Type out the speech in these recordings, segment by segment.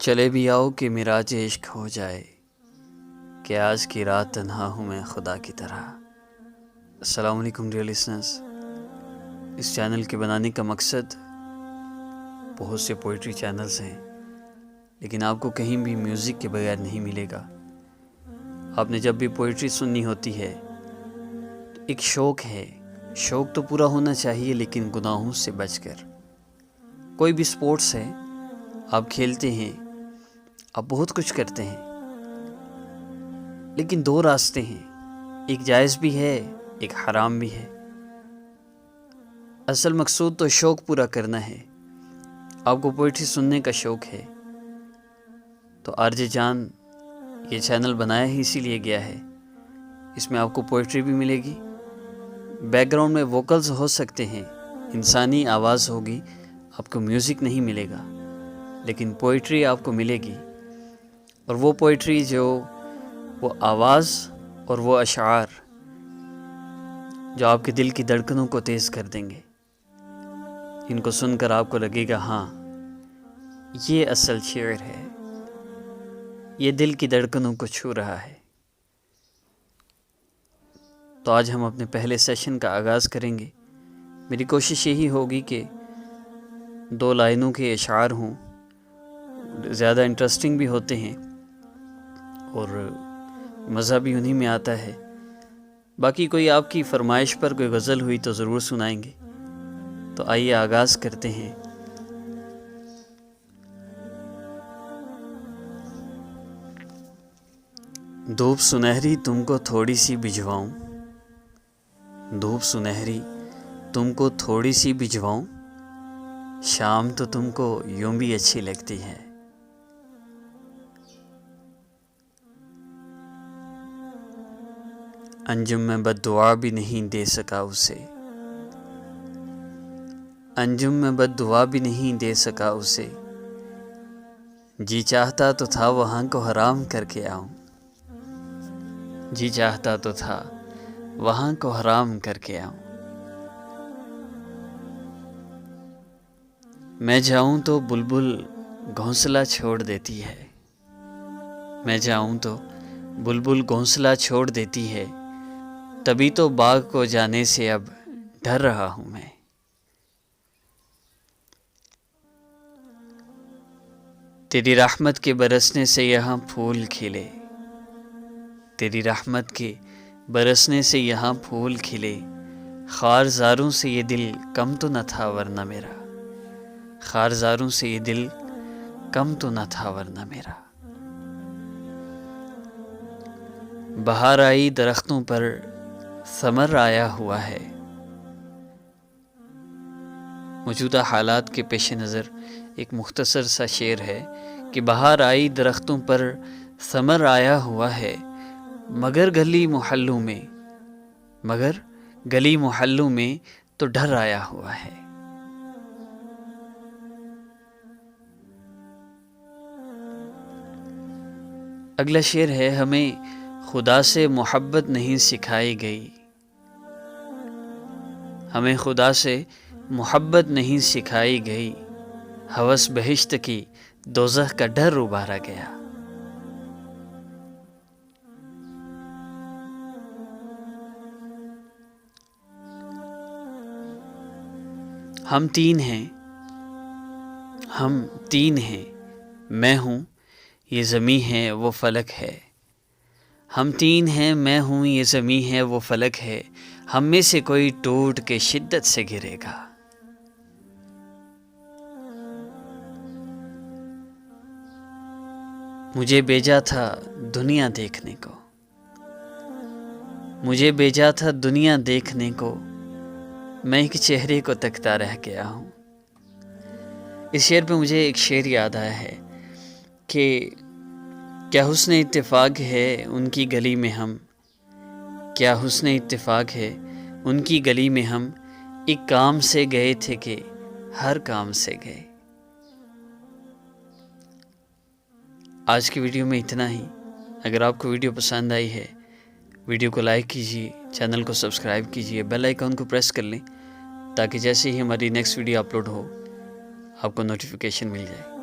چلے بھی آؤ کہ میراج عشق ہو جائے، کہ آج کی رات تنہا ہوں میں خدا کی طرح۔ السلام علیکم ڈیئر لسنرز۔ اس چینل کے بنانے کا مقصد، بہت سے پوئٹری چینلز ہیں لیکن آپ کو کہیں بھی میوزک کے بغیر نہیں ملے گا۔ آپ نے جب بھی پوئٹری سننی ہوتی ہے تو ایک شوق ہے، شوق تو پورا ہونا چاہیے لیکن گناہوں سے بچ کر۔ کوئی بھی سپورٹس ہے، آپ کھیلتے ہیں، آپ بہت کچھ کرتے ہیں، لیکن دو راستے ہیں، ایک جائز بھی ہے، ایک حرام بھی ہے۔ اصل مقصود تو شوق پورا کرنا ہے۔ آپ کو پوئٹری سننے کا شوق ہے تو آر جے جان یہ چینل بنایا ہی اسی لیے گیا ہے۔ اس میں آپ کو پوئٹری بھی ملے گی، بیک گراؤنڈ میں ووکلز ہو سکتے ہیں، انسانی آواز ہوگی، آپ کو میوزک نہیں ملے گا لیکن پوئٹری آپ کو ملے گی۔ اور وہ پوئٹری جو وہ آواز اور وہ اشعار جو آپ کے دل کی دھڑکنوں کو تیز کر دیں گے، ان کو سن کر آپ کو لگے گا ہاں یہ اصل شعر ہے، یہ دل کی دھڑکنوں کو چھو رہا ہے۔ تو آج ہم اپنے پہلے سیشن کا آغاز کریں گے۔ میری کوشش یہی ہوگی کہ 2 لائنوں کے اشعار ہوں، زیادہ انٹرسٹنگ بھی ہوتے ہیں اور مزہ بھی انہی میں آتا ہے۔ باقی کوئی آپ کی فرمائش پر کوئی غزل ہوئی تو ضرور سنائیں گے۔ تو آئیے آغاز کرتے ہیں۔ دھوپ سنہری تم کو تھوڑی سی بھجواؤں، دھوپ سنہری تم کو تھوڑی سی بھجواؤں، شام تو تم کو یوں بھی اچھی لگتی ہے۔ انجم میں بد دعا بھی نہیں دے سکا اسے، انجم میں بد دعا بھی نہیں دے سکا اسے، جی چاہتا تو تھا وہاں کو حرام کر کے آؤں، جی چاہتا تو تھا وہاں کو حرام کر کے آؤں۔ میں جاؤں تو بلبل گھونسلہ چھوڑ دیتی ہے، میں جاؤں تو بلبل گھونسلہ چھوڑ دیتی ہے، تبھی تو باغ کو جانے سے اب ڈر رہا ہوں میں۔ تیری رحمت کے برسنے سے یہاں پھول کھلے، تیری رحمت کے برسنے سے یہاں پھول کھلے، خارزاروں سے یہ دل کم تو نہ تھا ورنہ میرا، خارزاروں سے یہ دل کم تو نہ تھا ورنہ میرا۔ بہار آئی درختوں پر ثمر آیا ہوا ہے، موجودہ حالات کے پیش نظر ایک مختصر سا شعر ہے کہ بہار آئی درختوں پر ثمر آیا ہوا ہے، مگر گلی محلوں میں، مگر گلی محلوں میں تو ڈر آیا ہوا ہے۔ اگلا شعر ہے، ہمیں خدا سے محبت نہیں سکھائی گئی، ہمیں خدا سے محبت نہیں سکھائی گئی، ہوس بہشت کی دوزخ کا ڈر ابارا گیا۔ ہم 3 ہیں، ہم 3 ہیں، میں ہوں یہ زمیں ہے وہ فلک ہے، ہم 3 ہیں، میں ہوں یہ زمیں ہے وہ فلک ہے، ہم میں سے کوئی ٹوٹ کے شدت سے گرے گا۔ مجھے بھیجا تھا دنیا دیکھنے کو، مجھے بھیجا تھا دنیا دیکھنے کو، میں ایک چہرے کو تکتا رہ گیا ہوں۔ اس شعر پہ مجھے ایک شعر یاد آیا ہے کہ کیا حسن اتفاق ہے ان کی گلی میں ہم، کیا حسن اتفاق ہے ان کی گلی میں ہم، ایک کام سے گئے تھے کہ ہر کام سے گئے۔ آج کی ویڈیو میں اتنا ہی۔ اگر آپ کو ویڈیو پسند آئی ہے، ویڈیو کو لائک کیجیے، چینل کو سبسکرائب کیجیے، بیل آئیکن کو پریس کر لیں تاکہ جیسے ہی ہماری نیکسٹ ویڈیو اپلوڈ ہو آپ کو نوٹیفیکیشن مل جائے۔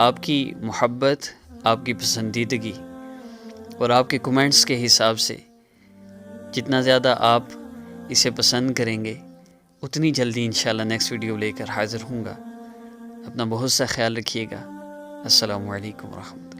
آپ کی محبت، آپ کی پسندیدگی اور آپ کے کمنٹس کے حساب سے جتنا زیادہ آپ اسے پسند کریں گے اتنی جلدی انشاءاللہ نیکسٹ ویڈیو لے کر حاضر ہوں گا۔ اپنا بہت سا خیال رکھیے گا۔ السلام علیکم ورحمۃ اللہ۔